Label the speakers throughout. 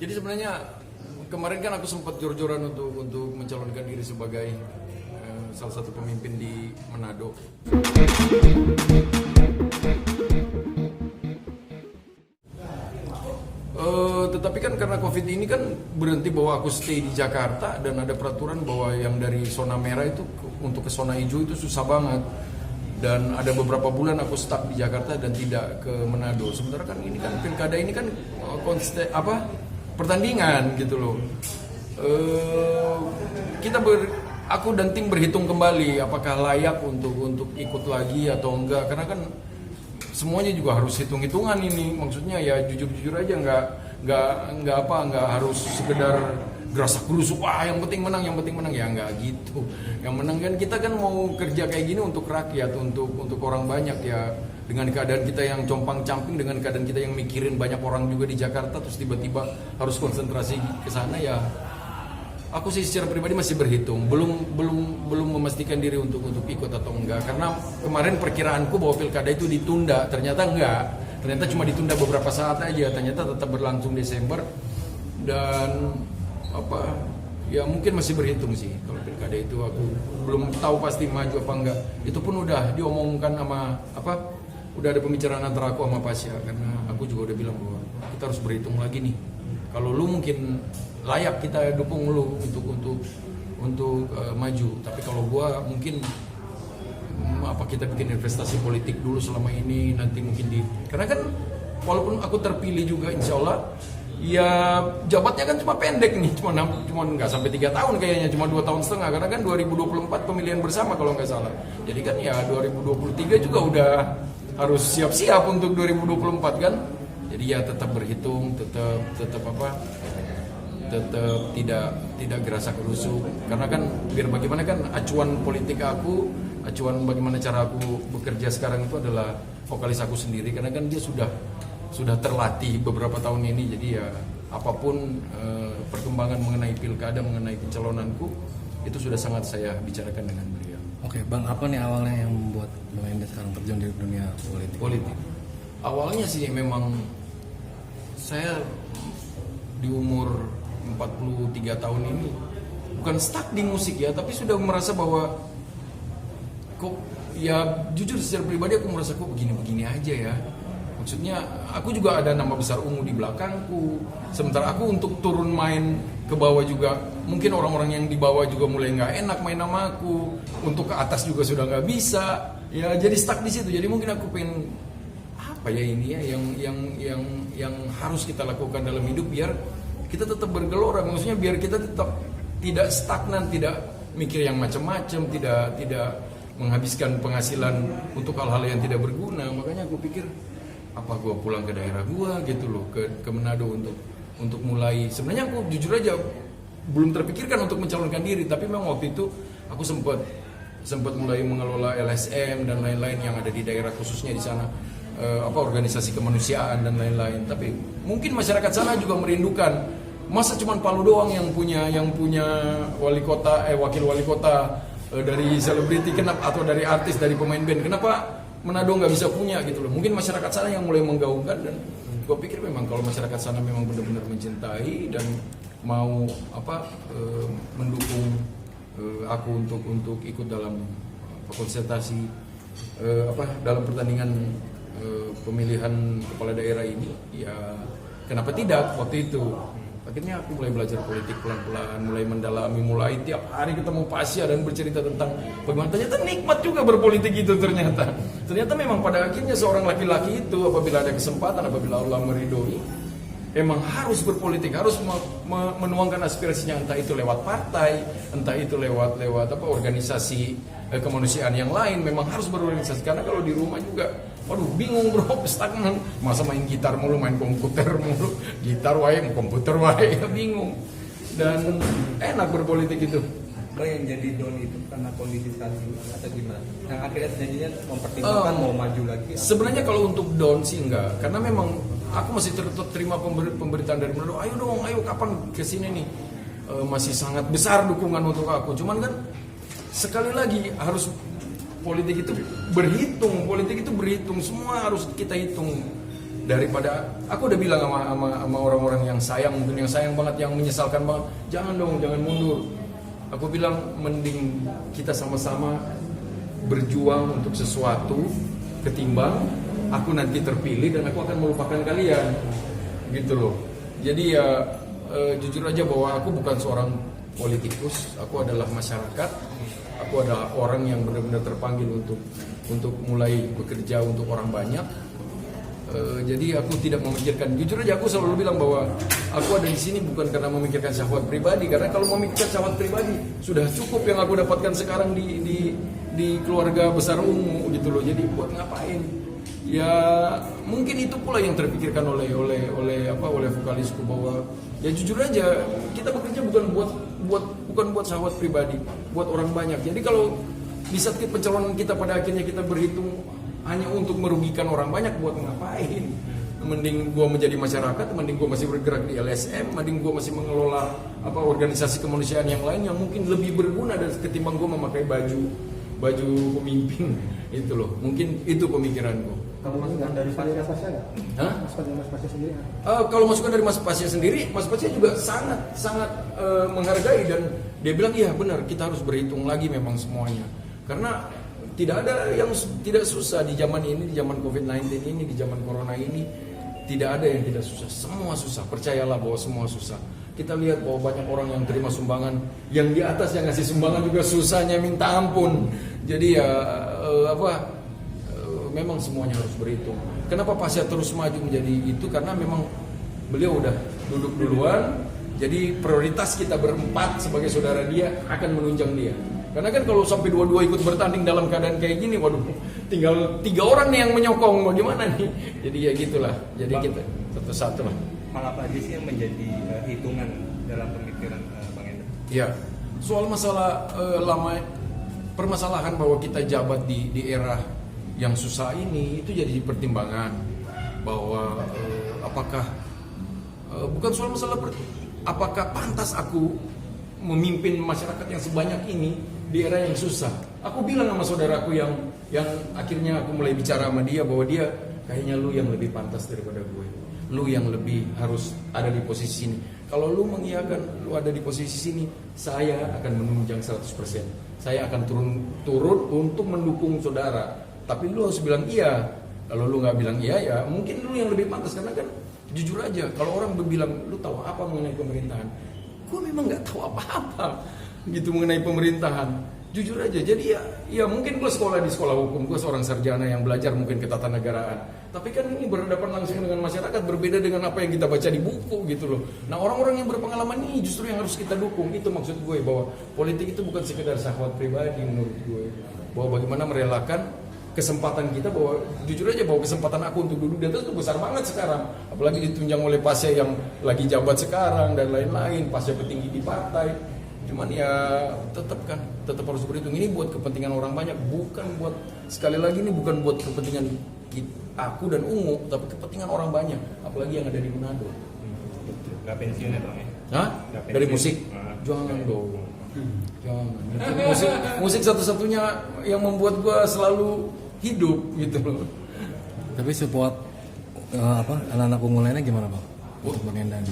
Speaker 1: Jadi sebenarnya kemarin kan aku sempat jor-joran untuk mencalonkan diri sebagai salah satu pemimpin di Manado. Tetapi kan karena COVID ini kan berhenti bahwa aku stay di Jakarta dan ada peraturan bahwa yang dari zona merah itu untuk ke zona hijau itu susah banget. Dan ada beberapa bulan aku stuck di Jakarta dan tidak ke Manado. Sementara kan ini kan pilkada ini kan pertandingan gitu loh. Aku dan tim berhitung kembali apakah layak untuk ikut lagi atau enggak, karena kan semuanya juga harus hitung-hitungan ini. Maksudnya ya jujur-jujur aja, nggak harus sekedar gerasak gerusuk, wah yang penting menang ya, nggak gitu. Yang menang kan kita kan mau kerja kayak gini untuk rakyat, untuk orang banyak ya. Dengan keadaan kita yang compang-camping, dengan keadaan kita yang mikirin banyak orang juga di Jakarta, terus tiba-tiba harus konsentrasi ke sana ya. Aku sih secara pribadi masih berhitung, belum memastikan diri untuk ikut atau enggak. Karena kemarin perkiraanku bahwa pilkada itu ditunda, ternyata enggak. Ternyata cuma ditunda beberapa saat aja, ternyata tetap berlangsung Desember. Dan ya mungkin masih berhitung sih kalau pilkada itu. Aku belum tahu pasti maju apa enggak. Itu pun udah diomongkan sama udah ada pembicaraan antara aku sama Pasya, karena aku juga udah bilang bahwa kita harus berhitung lagi nih. Kalau lu mungkin layak kita dukung lu untuk maju, tapi kalau gua mungkin kita bikin investasi politik dulu selama ini, nanti mungkin karena kan walaupun aku terpilih juga insya Allah ya jabatnya kan cuma pendek nih, cuma nggak sampai 3 tahun kayaknya, cuma 2 tahun setengah, karena kan 2024 pemilihan bersama kalau nggak salah. Jadi kan ya 2023 juga udah harus siap-siap untuk 2024 kan. Jadi ya tetap berhitung, tetap tidak gerasak gerusuk, karena kan biar bagaimana kan acuan politik aku, acuan bagaimana cara aku bekerja sekarang itu adalah vokalis aku sendiri, karena kan dia sudah terlatih beberapa tahun ini. Jadi ya apapun perkembangan mengenai pilkada, mengenai pencalonanku, itu sudah sangat saya bicarakan dengan beliau.
Speaker 2: Oke Bang, apa nih awalnya yang membuat Bang Enda sekarang terjun di dunia politik?
Speaker 1: Awalnya sih memang saya di umur 43 tahun ini bukan stuck di musik ya, tapi sudah merasa bahwa kok ya jujur secara pribadi aku merasa kok begini-begini aja ya. Maksudnya aku juga ada nama besar Ungu di belakangku, sementara aku untuk turun main ke bawah juga mungkin orang-orang yang di bawah juga mulai nggak enak main sama aku, untuk ke atas juga sudah nggak bisa ya, jadi stuck di situ. Jadi mungkin aku pengen ini ya yang harus kita lakukan dalam hidup biar kita tetap bergelora, maksudnya biar kita tetap tidak stagnan, tidak mikir yang macam-macam, tidak menghabiskan penghasilan untuk hal-hal yang tidak berguna. Makanya aku pikir gua pulang ke daerah gua gitu loh, ke Manado untuk mulai. Sebenarnya aku jujur aja belum terpikirkan untuk mencalonkan diri, tapi memang waktu itu aku sempat mulai mengelola LSM dan lain-lain yang ada di daerah, khususnya di sana organisasi kemanusiaan dan lain-lain. Tapi mungkin masyarakat sana juga merindukan, masa cuma Palu doang yang punya wali kota wakil wali kota dari selebriti, kenapa, atau dari artis, dari pemain band, kenapa Manado nggak bisa punya gitu loh. Mungkin masyarakat sana yang mulai menggaungkan, dan gue pikir memang kalau masyarakat sana memang benar-benar mencintai dan mau mendukung aku untuk ikut dalam konsultasi dalam pertandingan pemilihan kepala daerah ini, ya kenapa tidak waktu itu. Akhirnya aku mulai belajar politik pelan-pelan, mulai mendalami, mulai tiap hari ketemu Pasya dan bercerita tentang bagaimana ternyata nikmat juga berpolitik itu. Ternyata memang pada akhirnya seorang laki-laki itu apabila ada kesempatan, apabila Allah meridhoi, emang harus berpolitik, harus menuangkan aspirasinya, entah itu lewat partai, entah itu lewat organisasi kemanusiaan yang lain. Memang harus berorganisasi, karena kalau di rumah juga bingung bro, stagnan, masa main gitar mulu, main komputer mulu, gitar wae, komputer wae, bingung. Dan enak berpolitik itu.
Speaker 3: Bro, yang jadi don itu karena kondisi saat ini atau gimana? Yang akhirnya jadinya mempertimbangkan mau maju lagi?
Speaker 1: Sebenarnya kalau untuk don sih enggak, karena memang aku masih terima pemberitaan dari Manado, ayo dong, ayo kapan kesini nih. Masih sangat besar dukungan untuk aku. Cuman kan sekali lagi politik itu berhitung, semua harus kita hitung. daripada aku udah bilang sama orang-orang yang sayang, mungkin yang sayang banget, yang menyesalkan banget, jangan dong, jangan mundur. Aku bilang mending kita sama-sama berjuang untuk sesuatu ketimbang aku nanti terpilih dan aku akan melupakan kalian, gitu loh. Jadi ya jujur aja bahwa aku bukan seorang politikus, aku adalah masyarakat, aku adalah orang yang benar-benar terpanggil untuk mulai bekerja untuk orang banyak. Jadi aku tidak memikirkan, jujur aja aku selalu bilang bahwa aku ada di sini bukan karena memikirkan syahwat pribadi, karena kalau memikirkan syahwat pribadi sudah cukup yang aku dapatkan sekarang di keluarga besar Ungu gitu loh. Jadi buat ngapain? Ya mungkin itu pula yang terpikirkan oleh vokalisku, bahwa ya jujur aja kita bekerja bukan buat syahwat pribadi, buat orang banyak. Jadi kalau di saat pencalonan kita pada akhirnya kita berhitung hanya untuk merugikan orang banyak, buat ngapain? Mending gua menjadi masyarakat, mending gua masih bergerak di LSM, mending gua masih mengelola organisasi kemanusiaan yang lain yang mungkin lebih berguna dari ketimbang gua memakai baju pemimpin itu loh. Mungkin itu pemikiranku.
Speaker 4: Kalau masukan dari Mas Pasya nggak?
Speaker 1: Hah?
Speaker 4: Masukan dari Mas Pasya sendiri?
Speaker 1: Kalau masukan dari Mas Pasya sendiri, Mas Pasya juga sangat menghargai, dan dia bilang iya benar, kita harus berhitung lagi memang semuanya, karena tidak ada yang tidak susah di zaman ini, di zaman COVID-19 ini, di zaman Corona ini, tidak ada yang tidak susah, semua susah, percayalah bahwa semua susah. Kita lihat bahwa banyak orang yang terima sumbangan, yang di atas yang ngasih sumbangan juga susahnya minta ampun. Jadi ya memang semuanya harus berhitung. Kenapa Pasya terus maju menjadi itu? Karena memang beliau udah duduk duluan. Jadi prioritas kita berempat sebagai saudara dia akan menunjang dia. Karena kan kalau sampai dua-dua ikut bertanding dalam keadaan kayak gini, waduh, tinggal 3 orang nih yang menyokong, bagaimana nih? Jadi ya gitulah. Jadi kita satu-satu lah.
Speaker 3: Hal apa aja sih yang menjadi hitungan dalam pemikiran Bang Enda?
Speaker 1: Ya, soal masalah permasalahan bahwa kita jabat di era yang susah ini, itu jadi pertimbangan bahwa apakah bukan soal masalah apakah pantas aku memimpin masyarakat yang sebanyak ini di era yang susah. Aku bilang sama saudaraku yang akhirnya aku mulai bicara sama dia bahwa dia kayaknya lu yang lebih pantas daripada gue. Lu yang lebih harus ada di posisi ini. Kalau lu mengiyakan lu ada di posisi sini, saya akan menunjang 100%. Saya akan turun untuk mendukung saudara. Tapi lu harus bilang iya. Kalau lu nggak bilang iya, ya mungkin lu yang lebih pantas. Karena kan jujur aja, kalau orang bilang lu tahu apa mengenai pemerintahan, gue memang nggak tahu apa-apa gitu mengenai pemerintahan. Jujur aja, jadi ya mungkin gue sekolah di sekolah hukum, gue seorang sarjana yang belajar mungkin ketatanegaraan. Tapi kan ini berhadapan langsung dengan masyarakat, berbeda dengan apa yang kita baca di buku gitu loh. Nah orang-orang yang berpengalaman ini justru yang harus kita dukung. Itu maksud gue, bahwa politik itu bukan sekedar syahwat pribadi menurut gue. Bahwa bagaimana merelakan kesempatan kita, bahwa jujur aja bahwa kesempatan aku untuk duduk di atas itu besar banget sekarang. Apalagi ditunjang oleh Pasya yang lagi jabat sekarang dan lain-lain, Pasya petinggi di partai. Cuman ya tetap harus berhitung. Ini buat kepentingan orang banyak, bukan buat, sekali lagi ini bukan buat kepentingan aku dan Ungu, tapi kepentingan orang banyak, apalagi yang ada di Manado.
Speaker 3: Gak pensiun ya Bang ya?
Speaker 1: Hah? Dari musik? Jangan dong. Jangan. Musik satu-satunya yang membuat gua selalu hidup gitu loh.
Speaker 2: Tapi support anak-anak Ungu lainnya gimana Bang? Untuk Bang Enda.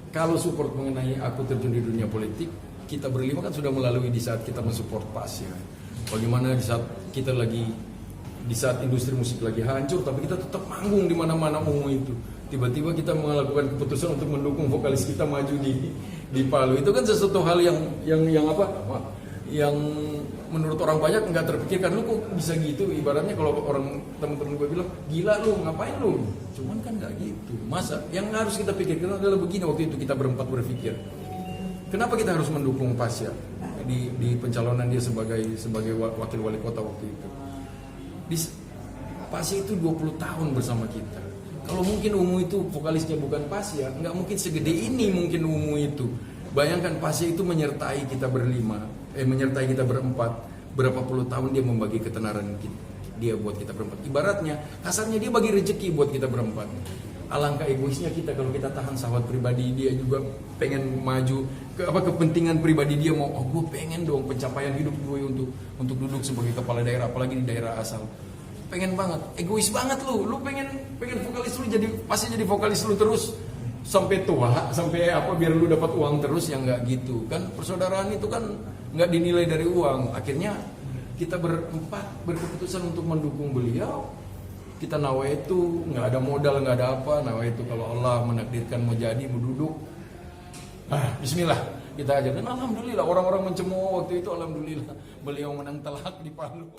Speaker 1: Kalau support mengenai aku terjun di dunia politik, kita berlima kan sudah melalui di saat kita mensupport Pasya. Bagaimana di saat kita lagi, di saat industri musik lagi hancur, tapi kita tetap manggung di mana-mana Ungu itu. Tiba-tiba kita melakukan keputusan untuk mendukung vokalis kita maju di Palu. Itu kan sesuatu hal yang menurut orang banyak nggak terpikirkan. Lu kok bisa gitu? Ibaratnya kalau orang teman-teman gue bilang, gila lu, ngapain lu? Cuman kan nggak gitu. Masa yang harus kita pikirkan adalah begini. Waktu itu kita berempat berpikir, kenapa kita harus mendukung Pasya di pencalonan dia sebagai wakil wali kota waktu itu. Pasya itu 20 tahun bersama kita. Kalau mungkin Ungu itu vokalisnya bukan Pasya, nggak mungkin segede ini mungkin Ungu itu. Bayangkan Pasya itu menyertai kita menyertai kita berempat. Berapa puluh tahun dia membagi ketenaran dia buat kita berempat. Ibaratnya, kasarnya dia bagi rezeki buat kita berempat. Alangkah egoisnya kita kalau kita tahan sahabat pribadi dia juga pengen maju kepentingan pribadi dia mau, gue pengen dong pencapaian hidup gue untuk duduk sebagai kepala daerah, apalagi di daerah asal. pengen banget, egois banget lu pengen vokalis lu pasti jadi vokalis lu terus sampai tua, sampai apa biar lu dapat uang terus, ya nggak gitu kan. Persaudaraan itu kan nggak dinilai dari uang. Akhirnya kita berempat berkeputusan untuk mendukung beliau. Kita nawaitu, nggak ada modal, nggak ada apa, nawaitu kalau Allah menakdirkan mau jadi, mau duduk, bismillah kita aja. Dan alhamdulillah orang-orang mencemooh waktu itu, alhamdulillah beliau menang telak di Palu.